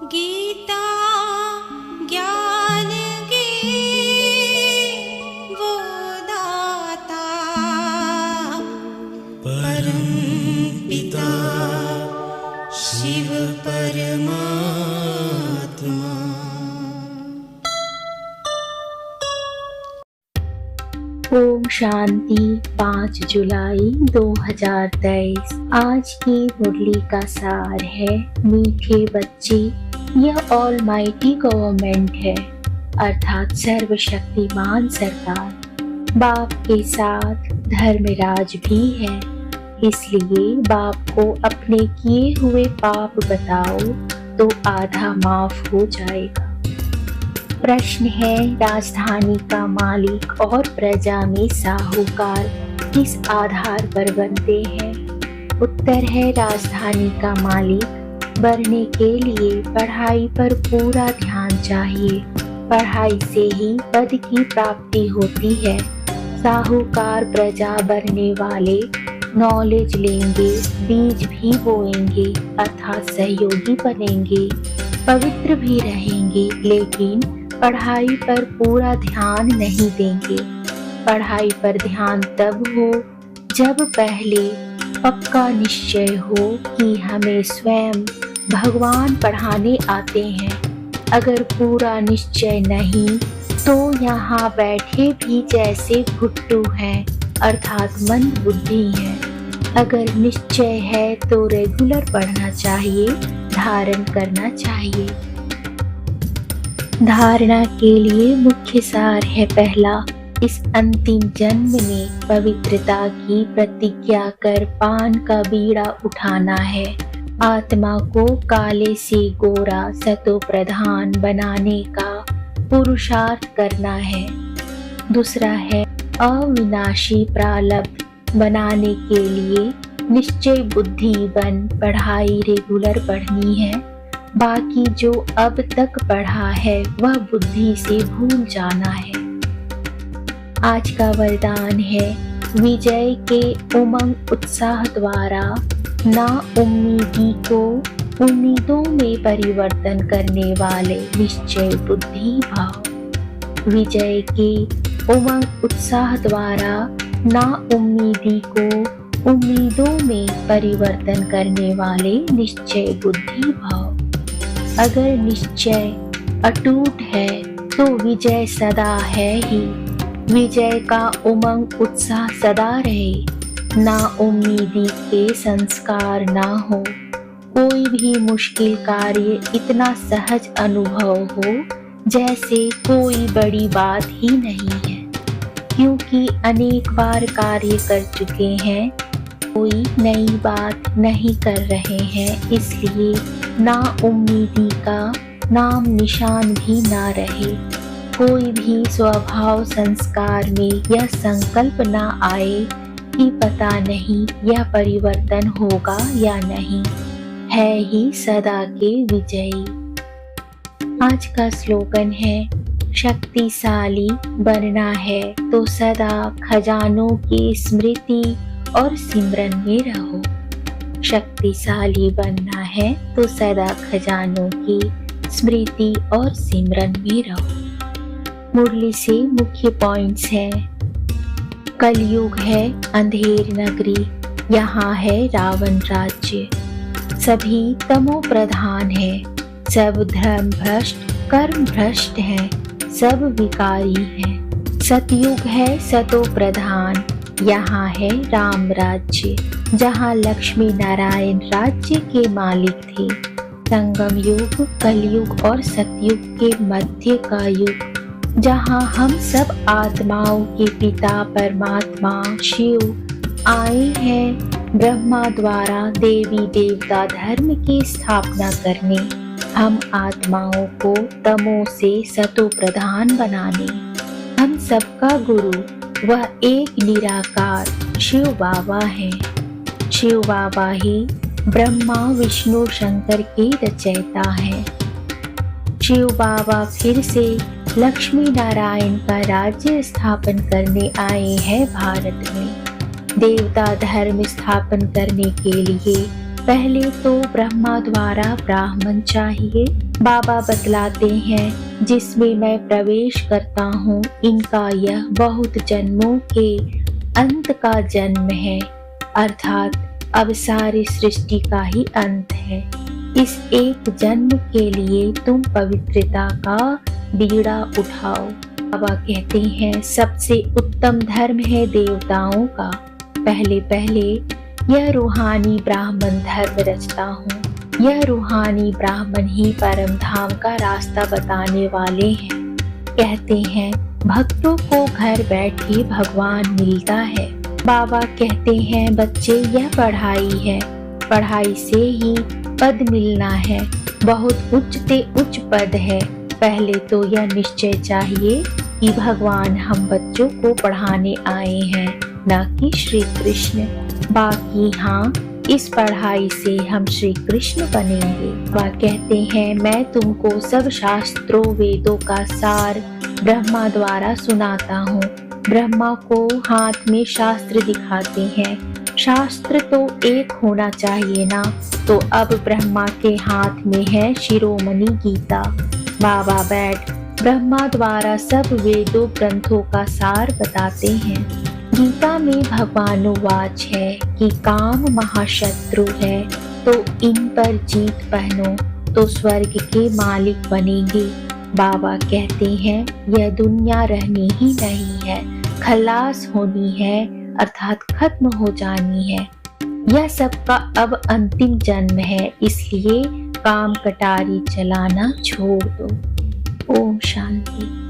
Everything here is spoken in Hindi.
गीता ज्ञान की वो दाता परम पिता शिव परमात्मा। ओम शांति। 5 जुलाई 2023। आज की मुरली का सार है, मीठे बच्चे, यह ऑलमाइटी गवर्नमेंट है, अर्थात सर्वशक्तिमान सरकार। बाप के साथ धर्मराज भी है, इसलिए बाप को अपने किए हुए पाप बताओ तो आधा माफ हो जाएगा। प्रश्न है, राजधानी का मालिक और प्रजा में साहूकार किस आधार पर बनते हैं? उत्तर है, राजधानी का मालिक बनने के लिए पढ़ाई पर पूरा ध्यान चाहिए। पढ़ाई से ही पद की प्राप्ति होती है। साहूकार प्रजा बनने वाले नॉलेज लेंगे, बीज भी बोएंगे, अर्थात सहयोगी बनेंगे, पवित्र भी रहेंगे, लेकिन पढ़ाई पर पूरा ध्यान नहीं देंगे। पढ़ाई पर ध्यान तब हो जब पहले पक्का निश्चय हो कि हमें स्वयं भगवान पढ़ाने आते हैं। अगर पूरा निश्चय नहीं तो यहाँ बैठे भी जैसे भुट्टू हैं, अर्थात मंद बुद्धि हैं। अगर निश्चय है तो रेगुलर पढ़ना चाहिए, धारण करना चाहिए। धारणा के लिए मुख्य सार है, पहला, इस अंतिम जन्म में पवित्रता की प्रतिज्ञा कर पान का बीड़ा उठाना है। आत्मा को काले से गोरा सतो प्रधान बनाने का पुरुषार्थ करना है। दूसरा है, अविनाशी प्रारब्ध बनाने के लिए निश्चय बुद्धि बन पढ़ाई रेगुलर पढ़नी है। बाकी जो अब तक पढ़ा है वह बुद्धि से भूल जाना है। आज का वरदान है, विजय के उमंग उत्साह द्वारा ना उम्मीदी को उम्मीदों में परिवर्तन करने वाले निश्चय बुद्धि भाव। विजय के उमंग उत्साह द्वारा ना उम्मीदी को उम्मीदों में परिवर्तन करने वाले निश्चय बुद्धि भाव। अगर निश्चय अटूट है तो विजय सदा है ही। विजय का उमंग उत्साह सदा रहे। ना उम्मीदी के संस्कार ना हो। कोई भी मुश्किल कार्य इतना सहज अनुभव हो जैसे कोई बड़ी बात ही नहीं है, क्योंकि अनेक बार कार्य कर चुके हैं, कोई नई बात नहीं कर रहे हैं। इसलिए ना उम्मीदी का नाम निशान भी ना रहे। कोई भी स्वभाव संस्कार में यह संकल्प ना आए कि पता नहीं यह परिवर्तन होगा या नहीं, है ही सदा के विजयी। आज का स्लोगन है, शक्तिशाली बनना है तो सदा खजानों की स्मृति और सिमरन में रहो। शक्तिशाली बनना है तो सदा खजानों की स्मृति और सिमरन में रहो। मुरली से मुख्य पॉइंट्स हैं, कलयुग है अंधेर नगरी, यहाँ है रावण राज्य। सभी तमो प्रधान है, सब धर्म भ्रष्ट कर्म भ्रष्ट हैं, सब विकारी हैं। सतयुग है सतो प्रधान, यहाँ है राम राज्य, जहाँ लक्ष्मी नारायण राज्य के मालिक थे। संगम युग कलयुग और सतयुग के मध्य का युग, जहाँ हम सब आत्माओं के पिता परमात्मा शिव आए हैं ब्रह्मा द्वारा देवी देवता धर्म की स्थापना करने, हम आत्माओं को तमो से सतो प्रधान बनाने। हम सबका गुरु वह एक निराकार शिव बाबा है। शिव बाबा ही ब्रह्मा विष्णु शंकर के रचयिता है। शिव बाबा फिर से लक्ष्मी नारायण का राज्य स्थापन करने आए हैं भारत में। देवता धर्म स्थापन करने के लिए पहले तो ब्रह्मा द्वारा ब्राह्मण चाहिए। बाबा बतलाते हैं जिसमें मैं प्रवेश करता हूँ, इनका यह बहुत जन्मों के अंत का जन्म है, अर्थात अब सारी सृष्टि का ही अंत है। इस एक जन्म के लिए तुम पवित्रता का बीड़ा उठाओ। बाबा कहते हैं सबसे उत्तम धर्म है देवताओं का। पहले पहले यह रूहानी ब्राह्मण धर्म रचता हूँ। यह रूहानी ब्राह्मण ही परम धाम का रास्ता बताने वाले हैं। कहते हैं भक्तों को घर बैठे भगवान मिलता है। बाबा कहते हैं बच्चे यह पढ़ाई है, पढ़ाई से ही पद मिलना है। बहुत उच्च से उच्च पद है। पहले तो यह निश्चय चाहिए कि भगवान हम बच्चों को पढ़ाने आए हैं, न कि श्री कृष्ण। बाकी हाँ, इस पढ़ाई से हम श्री कृष्ण बनेंगे। वह कहते हैं मैं तुमको सब शास्त्रों वेदों का सार ब्रह्मा द्वारा सुनाता हूँ। ब्रह्मा को हाथ में शास्त्र दिखाते हैं। शास्त्र तो एक होना चाहिए ना, तो अब ब्रह्मा के हाथ में है शिरोमणि गीता। बाबा बैठ ब्रह्मा द्वारा सब वेदों ग्रंथों का सार बताते हैं। गीता में भगवानुवाच है कि काम महाशत्रु है, तो इन पर जीत पहनो तो स्वर्ग के मालिक बनेंगे। बाबा कहते हैं यह दुनिया रहनी ही नहीं है, खलास होनी है, अर्थात खत्म हो जानी है। यह सबका अब अंतिम जन्म है, इसलिए काम कटारी चलाना छोड़ दो। ओम शांति।